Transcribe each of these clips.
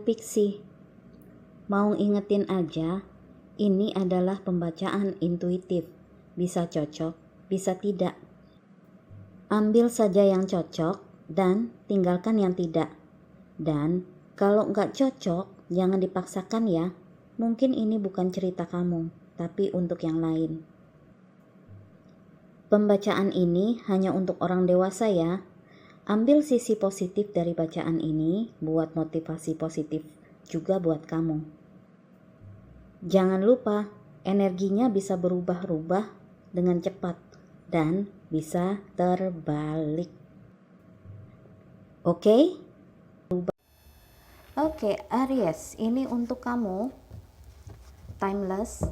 Pixie. Mau ingetin aja, ini adalah pembacaan intuitif. Bisa cocok, bisa tidak. Ambil saja yang cocok dan tinggalkan yang tidak. Dan kalau nggak cocok, jangan dipaksakan ya. Mungkin ini bukan cerita kamu, tapi untuk yang lain. Pembacaan ini hanya untuk orang dewasa ya. Ambil sisi positif dari bacaan ini buat motivasi positif juga buat kamu. Jangan lupa, energinya bisa berubah-ubah dengan cepat dan bisa terbalik. Oke? Oke, Aries, ini untuk kamu. Timeless,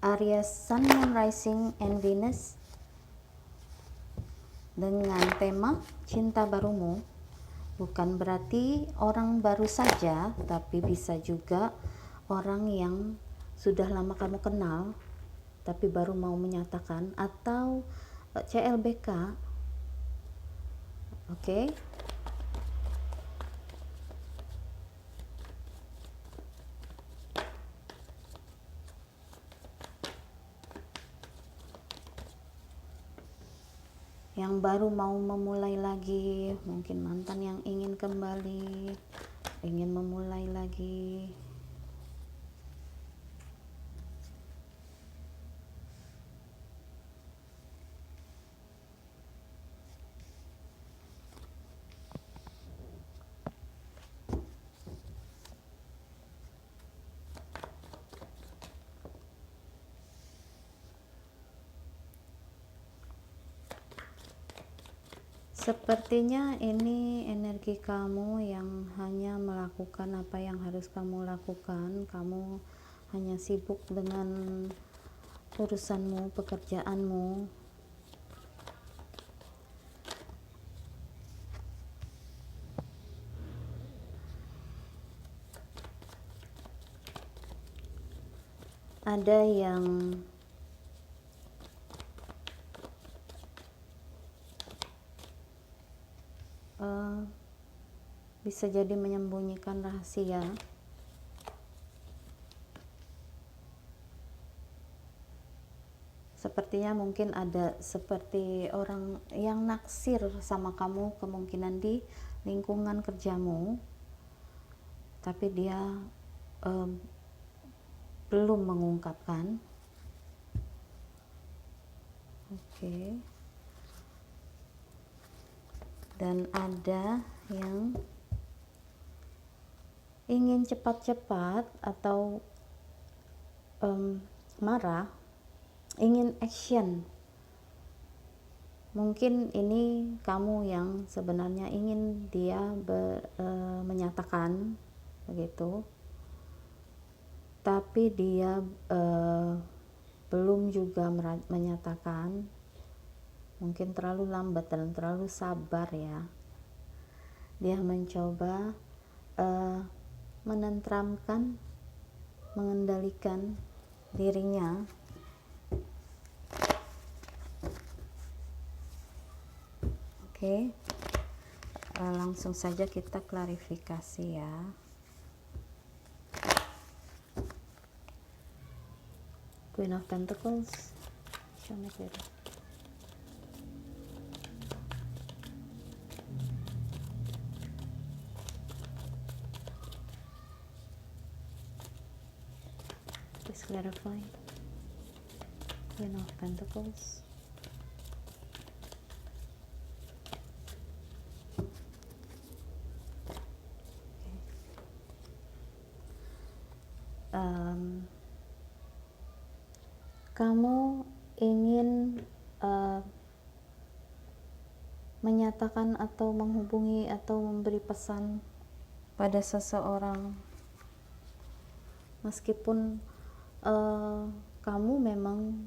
Aries Sun, Moon, Rising, and Venus dengan tema cinta barumu. Bukan berarti orang baru saja, tapi bisa juga orang yang sudah lama kamu kenal tapi baru mau menyatakan, atau CLBK. Oke. Yang baru mau memulai lagi, mungkin mantan yang ingin kembali, ingin memulai lagi. Sepertinya ini energi kamu yang hanya melakukan apa yang harus kamu lakukan. Kamu hanya sibuk dengan urusanmu, pekerjaanmu. Ada yang bisa jadi menyembunyikan rahasia. Sepertinya mungkin ada seperti orang yang naksir sama kamu, kemungkinan di lingkungan kerjamu, tapi dia belum mengungkapkan. Oke. Dan ada yang ingin cepat-cepat atau marah, ingin action. Mungkin ini kamu yang sebenarnya ingin dia menyatakan begitu, tapi dia belum juga menyatakan. Mungkin terlalu lambat dan terlalu sabar ya. Dia mencoba menenteramkan, mengendalikan dirinya. Oke. Langsung saja kita klarifikasi ya. Queen of Pentacles, show me clearly. Please clarify. Queen of Pentacles. Kamu ingin menyatakan atau menghubungi atau memberi pesan pada seseorang, meskipun kamu memang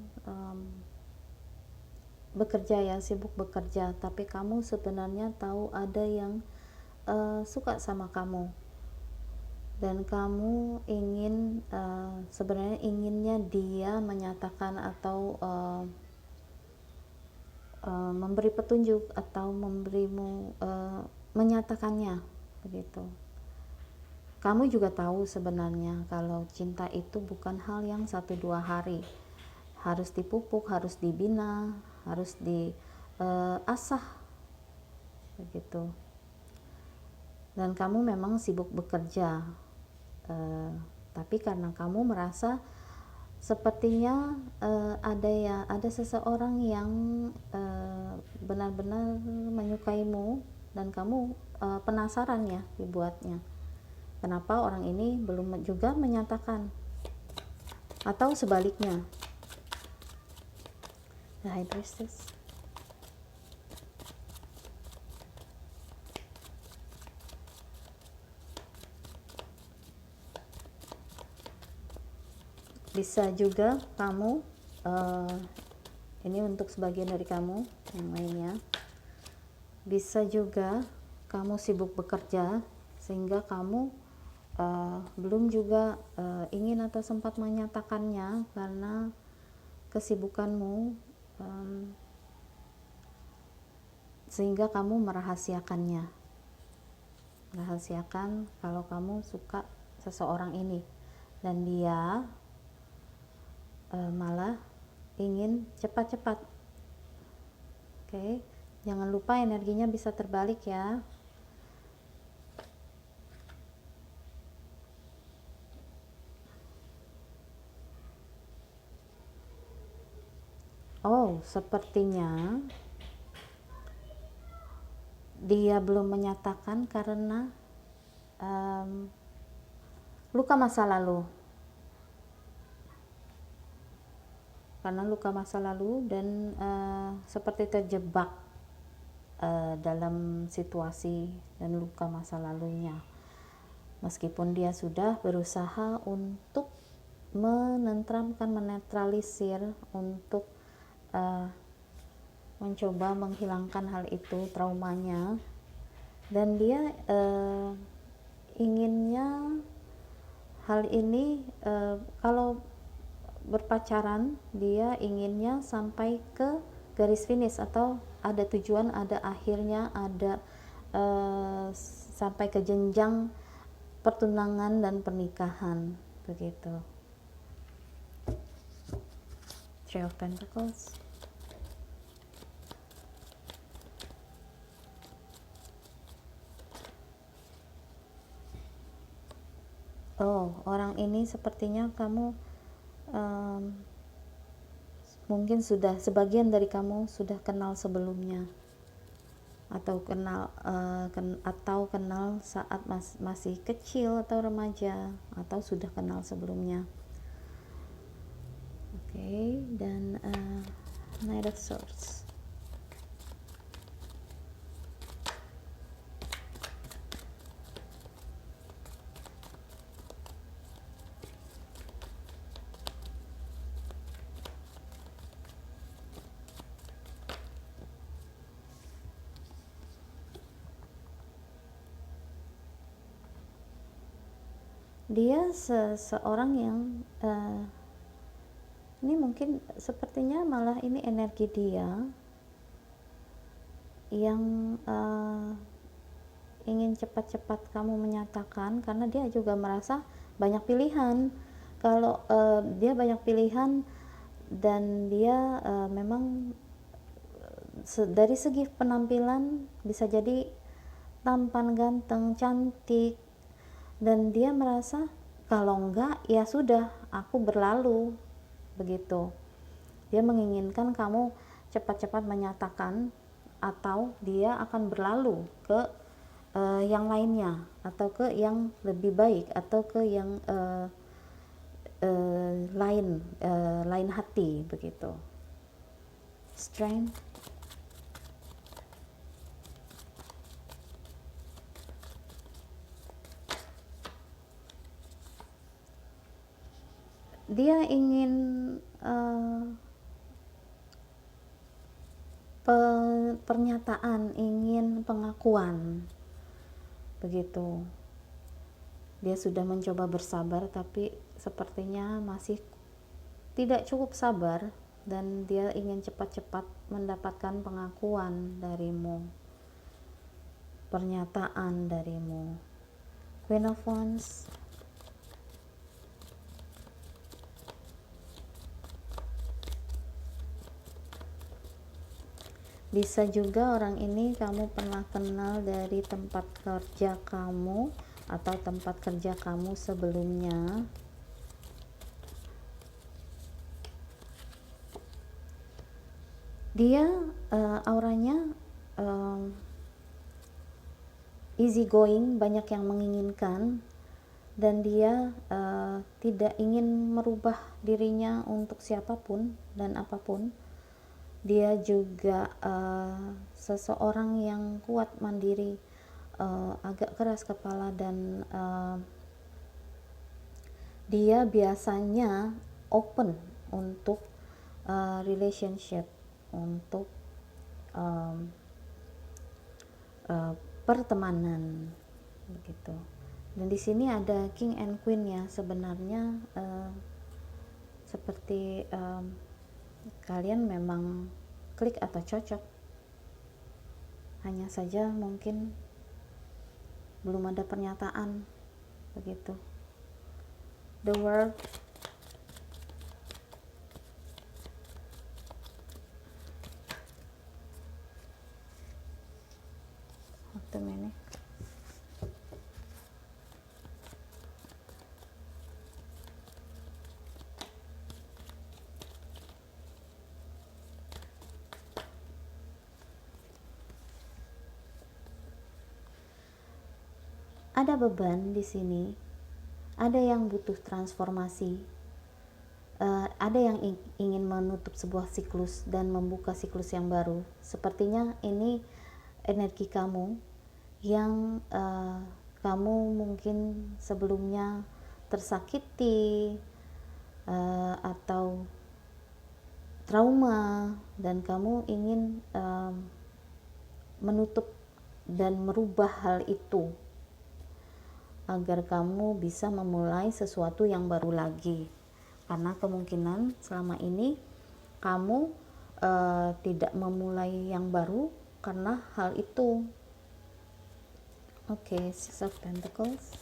bekerja ya, sibuk bekerja, tapi kamu sebenarnya tahu ada yang suka sama kamu, dan kamu ingin sebenarnya inginnya dia menyatakan atau memberi petunjuk atau memberimu menyatakannya begitu. Kamu juga tahu sebenarnya kalau cinta itu bukan hal yang 1-2 hari, harus dipupuk, harus dibina, harus diasah begitu. Dan kamu memang sibuk bekerja, tapi karena kamu merasa sepertinya ada seseorang yang benar-benar menyukaimu, dan kamu penasaran ya dibuatnya. Kenapa orang ini belum juga menyatakan, atau sebaliknya. The High Priestess. Bisa juga kamu, ini untuk sebagian dari kamu yang lainnya, bisa juga kamu sibuk bekerja sehingga kamu belum juga ingin atau sempat menyatakannya karena kesibukanmu, sehingga kamu merahasiakannya, kalau kamu suka seseorang ini, dan dia malah ingin cepat-cepat. Oke, jangan lupa energinya bisa terbalik ya. Oh, sepertinya dia belum menyatakan karena luka masa lalu. Dan seperti terjebak dalam situasi dan luka masa lalunya. Meskipun dia sudah berusaha untuk menenteramkan, menetralisir, untuk mencoba menghilangkan hal itu, traumanya, dan dia inginnya hal ini, kalau berpacaran dia inginnya sampai ke garis finish, atau ada tujuan, ada akhirnya, ada sampai ke jenjang pertunangan dan pernikahan begitu. Three of Pentacles. Oh, orang ini sepertinya kamu mungkin sudah, sebagian dari kamu sudah kenal sebelumnya, atau kenal saat masih kecil atau remaja, atau sudah kenal sebelumnya. Oke, dan Knight of Swords. Dia seorang yang ini mungkin sepertinya malah ini energi dia yang ingin cepat-cepat kamu menyatakan, karena dia juga merasa banyak pilihan. Kalau dia banyak pilihan, dan dia memang dari segi penampilan bisa jadi tampan, ganteng, cantik, dan dia merasa kalau enggak ya sudah, aku berlalu begitu. Dia menginginkan kamu cepat-cepat menyatakan, atau dia akan berlalu ke yang lainnya, atau ke yang lebih baik, atau ke yang lain hati begitu. Strength. Dia ingin pernyataan, ingin pengakuan begitu. Dia sudah mencoba bersabar, tapi sepertinya masih tidak cukup sabar, dan dia ingin cepat-cepat mendapatkan pengakuan darimu, pernyataan darimu. Queen of Wands, bisa juga orang ini kamu pernah kenal dari tempat kerja kamu atau tempat kerja kamu sebelumnya. Dia auranya easy going, banyak yang menginginkan, dan dia tidak ingin merubah dirinya untuk siapapun dan apapun. Dia juga seseorang yang kuat, mandiri, agak keras kepala, dan dia biasanya open untuk relationship, untuk pertemanan begitu. Dan di sini ada King and Queen ya, sebenarnya seperti kalian memang klik atau cocok, hanya saja mungkin belum ada pernyataan begitu. The World, waktu ini ada beban di sini, ada yang butuh transformasi, ada yang ingin menutup sebuah siklus dan membuka siklus yang baru. Sepertinya ini energi kamu yang kamu mungkin sebelumnya tersakiti atau trauma, dan kamu ingin menutup dan merubah hal itu agar kamu bisa memulai sesuatu yang baru lagi, karena kemungkinan selama ini kamu tidak memulai yang baru karena hal itu. Oke, Six of Pentacles,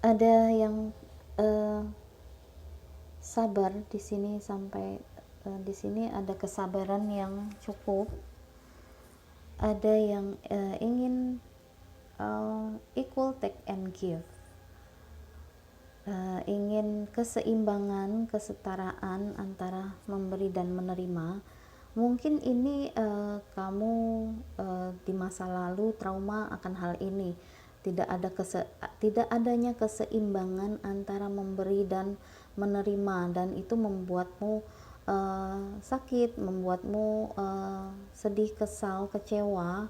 ada yang sabar di sini, sampai di sini ada kesabaran yang cukup, ada yang ingin equal take and give, ingin keseimbangan, kesetaraan antara memberi dan menerima. Mungkin ini kamu di masa lalu trauma akan hal ini, tidak adanya keseimbangan antara memberi dan menerima, dan itu membuatmu sakit, membuatmu sedih, kesal, kecewa,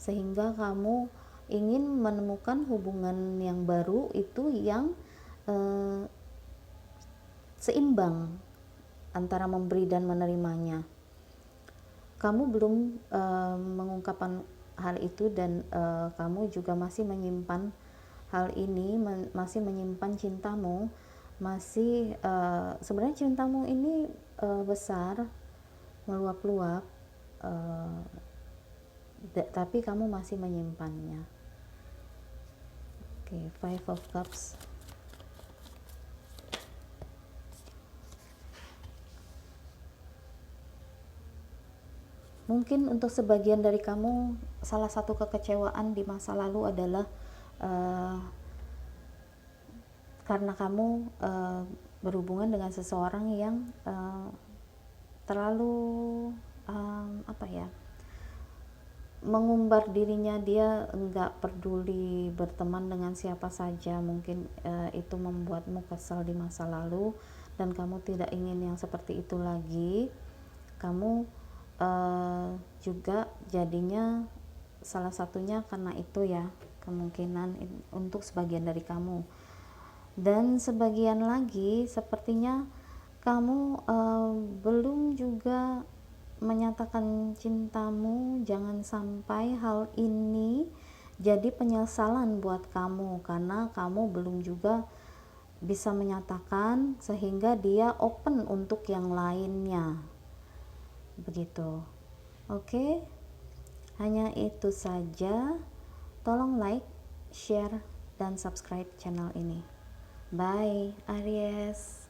sehingga kamu ingin menemukan hubungan yang baru itu yang seimbang antara memberi dan menerimanya. Kamu belum mengungkapkan hal itu, dan kamu juga masih menyimpan hal ini, masih menyimpan cintamu, masih sebenarnya cintamu ini besar, meluap-luap, tapi kamu masih menyimpannya. Oke, Five of Cups, mungkin untuk sebagian dari kamu salah satu kekecewaan di masa lalu adalah karena kamu berhubungan dengan seseorang yang terlalu mengumbar dirinya, dia enggak peduli berteman dengan siapa saja. Mungkin itu membuatmu kesal di masa lalu, dan kamu tidak ingin yang seperti itu lagi. Kamu juga jadinya salah satunya karena itu ya, kemungkinan untuk sebagian dari kamu. Dan sebagian lagi sepertinya kamu belum juga menyatakan cintamu. Jangan sampai hal ini jadi penyesalan buat kamu, karena kamu belum juga bisa menyatakan sehingga dia open untuk yang lainnya. Begitu. Oke. Hanya itu saja. Tolong like, share, dan subscribe channel ini. Bye, Aries.